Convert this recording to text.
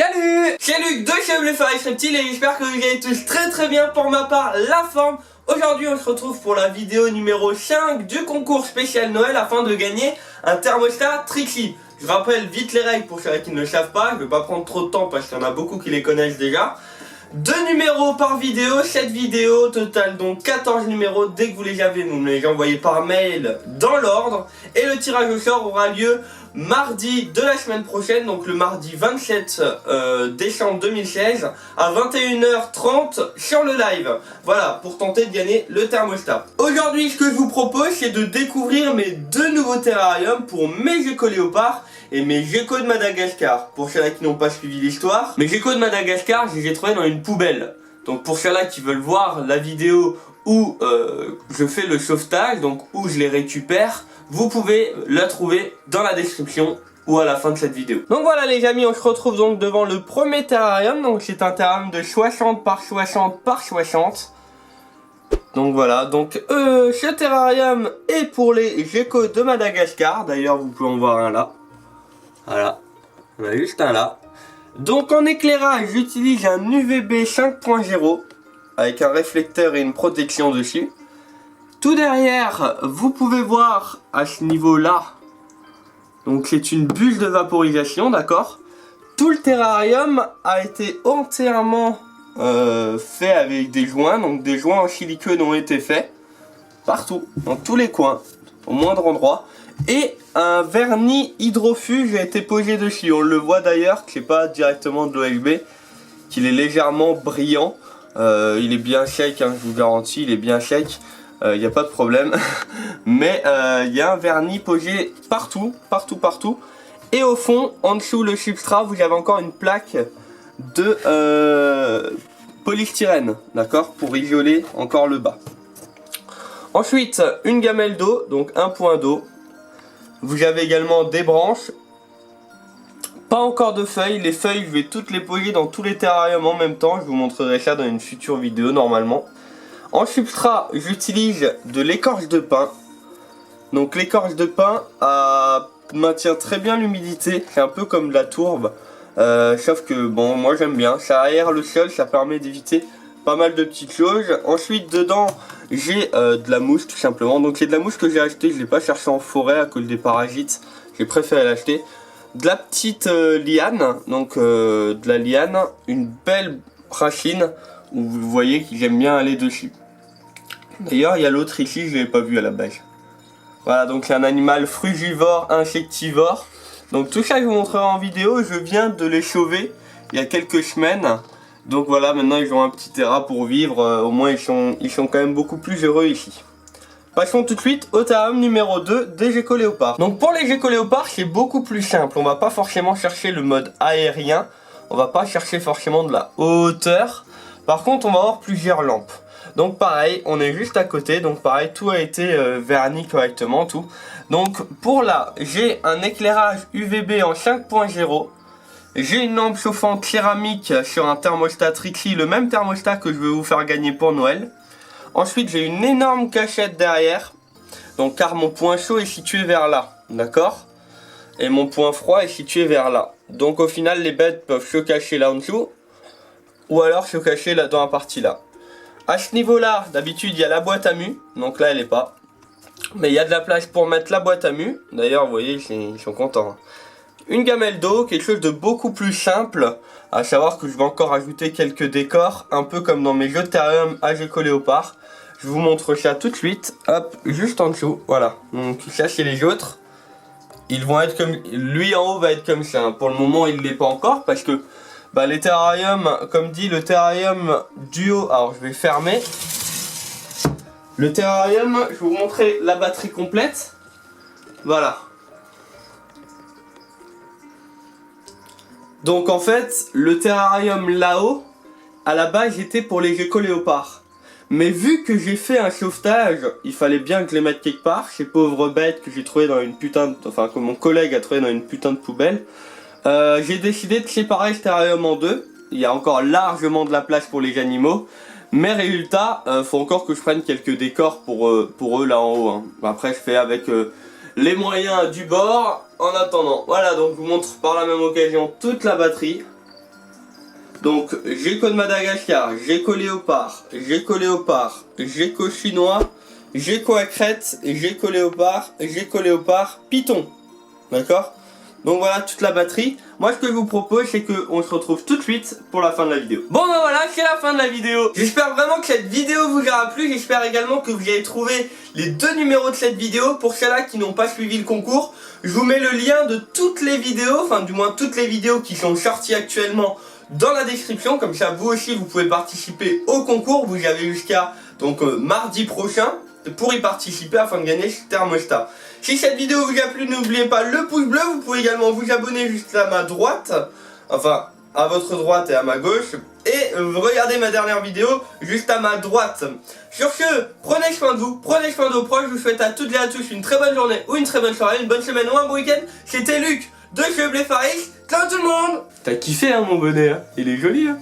Salut, c'est Luc de chez Blueface Reptile et j'espère que vous allez tous très bien. Pour ma part, la forme. Aujourd'hui on se retrouve pour la vidéo numéro 5 du concours spécial Noël afin de gagner un thermostat Trixie. Je rappelle vite les règles pour ceux qui ne le savent pas, je ne vais pas prendre trop de temps parce qu'il y en a beaucoup qui les connaissent déjà. 2 numéros par vidéo, 7 vidéos, total donc 14 numéros. Dès que vous les avez, vous me les envoyez par mail dans l'ordre. Et le tirage au sort aura lieu mardi de la semaine prochaine, donc le mardi 27 décembre 2016 à 21h30 sur le live. Voilà, pour tenter de gagner le thermostat. Aujourd'hui, ce que je vous propose, c'est de découvrir mes 2 nouveaux terrariums pour mes geckos léopards et mes geckos de Madagascar. Pour ceux-là qui n'ont pas suivi l'histoire, mes geckos de Madagascar, je les ai trouvés dans une poubelle. Donc pour ceux-là qui veulent voir la vidéo où je fais le sauvetage, donc où je les récupère, vous pouvez la trouver dans la description ou à la fin de cette vidéo. Donc voilà les amis, on se retrouve donc devant le premier terrarium. Donc c'est un terrarium de 60 par 60 par 60. Donc voilà, donc ce terrarium est pour les geckos de Madagascar. D'ailleurs vous pouvez en voir un là. Voilà, on a juste un là. Donc en éclairage, j'utilise un UVB 5.0 avec un réflecteur et une protection dessus. Tout derrière, vous pouvez voir à ce niveau-là, donc c'est une bulle de vaporisation, d'accord. Tout le terrarium a été entièrement fait avec des joints, donc des joints en silicone ont été faits partout, dans tous les coins, au moindre endroit. Et un vernis hydrofuge a été posé dessus. On le voit d'ailleurs que c'est pas directement de l'OSB, qu'il est légèrement brillant. Il est bien sec, hein, je vous garantis, il est bien sec. Il n'y a pas de problème. Mais il y a un vernis posé partout. Et au fond, en dessous le substrat, vous avez encore une plaque de polystyrène, d'accord, pour isoler encore le bas. Ensuite, une gamelle d'eau, donc un point d'eau. Vous avez également des branches. Pas encore de feuilles. Les feuilles, je vais toutes les poser dans tous les terrariums en même temps. Je vous montrerai ça dans une future vidéo normalement. En substrat, j'utilise de l'écorce de pin. Donc l'écorce de pin maintient très bien l'humidité. C'est un peu comme de la tourbe. Sauf que bon, moi j'aime bien. Ça aère le sol, ça permet d'éviter pas mal de petites choses. Ensuite dedans, j'ai de la mousse tout simplement. Donc c'est de la mousse que j'ai acheté. Je ne l'ai pas cherché en forêt à cause des parasites. J'ai préféré l'acheter. De la petite liane. Donc de la liane. Une belle racine où vous voyez que j'aime bien aller dessus. D'ailleurs, il y a l'autre ici, je ne l'ai pas vu à la base. Voilà, donc c'est un animal frugivore, insectivore. Donc tout ça, je vous montrerai en vidéo. Je viens de les sauver il y a quelques semaines. Donc voilà, maintenant ils ont un petit terrain pour vivre. Au moins, ils sont quand même beaucoup plus heureux ici. Passons tout de suite au terrarium numéro 2 des geckos léopards. Donc pour les geckos léopards, c'est beaucoup plus simple. On va pas forcément chercher le mode aérien. On va pas chercher forcément de la hauteur. Par contre, on va avoir plusieurs lampes. Donc pareil, on est juste à côté, donc pareil, tout a été verni correctement, tout. Donc pour là, j'ai un éclairage UVB en 5.0. J'ai une lampe chauffante céramique sur un thermostat Trixie, le même thermostat que je vais vous faire gagner pour Noël. Ensuite, j'ai une énorme cachette derrière, donc car mon point chaud est situé vers là, d'accord? Et mon point froid est situé vers là. Donc au final, les bêtes peuvent se cacher là en dessous, ou alors se cacher là dans la partie là. À ce niveau-là, d'habitude, il y a la boîte à mu. Donc là, elle n'est pas. Mais il y a de la place pour mettre la boîte à mu. D'ailleurs, vous voyez, ils sont contents. Une gamelle d'eau, quelque chose de beaucoup plus simple. À savoir que je vais encore ajouter quelques décors. Un peu comme dans mes jeux de terrarium à geckos léopards. Je vous montre ça tout de suite. Hop, juste en dessous. Voilà. Donc ça, c'est les autres. Ils vont être comme... Lui, en haut, va être comme ça. Pour le moment, il ne l'est pas encore parce que... Bah, les terrariums, comme dit, le terrarium duo, alors je vais fermer. Le terrarium, je vais vous montrer la batterie complète. Voilà. Donc en fait, le terrarium là-haut, à la base, était pour les geckos léopards. Mais vu que j'ai fait un sauvetage, il fallait bien que je les mette quelque part. Ces pauvres bêtes que j'ai trouvé dans une putain de... Enfin, que mon collègue a trouvé dans une putain de poubelle. J'ai décidé de séparer ce terrarium en deux. Il y a encore largement de la place pour les animaux. Mais résultat, faut encore que je prenne quelques décors pour eux là en haut. Hein. Après, je fais avec les moyens du bord. En attendant, voilà, donc je vous montre par la même occasion toute la batterie. Donc gecko de Madagascar, gecko léopard, gecko léopard, gecko chinois, gecko à crête, gecko léopard, python. D'accord? Donc voilà toute la batterie. Moi ce que je vous propose c'est qu'on se retrouve tout de suite pour la fin de la vidéo. Bon ben voilà, c'est la fin de la vidéo. J'espère vraiment que cette vidéo vous aura plu. J'espère également que vous avez trouvé les 2 numéros de cette vidéo. Pour ceux-là qui n'ont pas suivi le concours, je vous mets le lien de toutes les vidéos, enfin du moins toutes les vidéos qui sont sorties actuellement dans la description. Comme ça vous aussi vous pouvez participer au concours. Vous avez jusqu'à donc mardi prochain pour y participer afin de gagner ce thermostat. Si cette vidéo vous a plu, n'oubliez pas le pouce bleu. Vous pouvez également vous abonner juste à ma droite, enfin à votre droite et à ma gauche, et regardez ma dernière vidéo juste à ma droite. Sur ce, prenez soin de vous, prenez soin de vos proches. Je vous souhaite à toutes et à tous une très bonne journée ou une très bonne soirée, une bonne semaine ou un bon week-end. C'était Luc de chez Blé Faris. Ciao tout le monde. T'as kiffé hein mon bonnet hein, il est joli hein.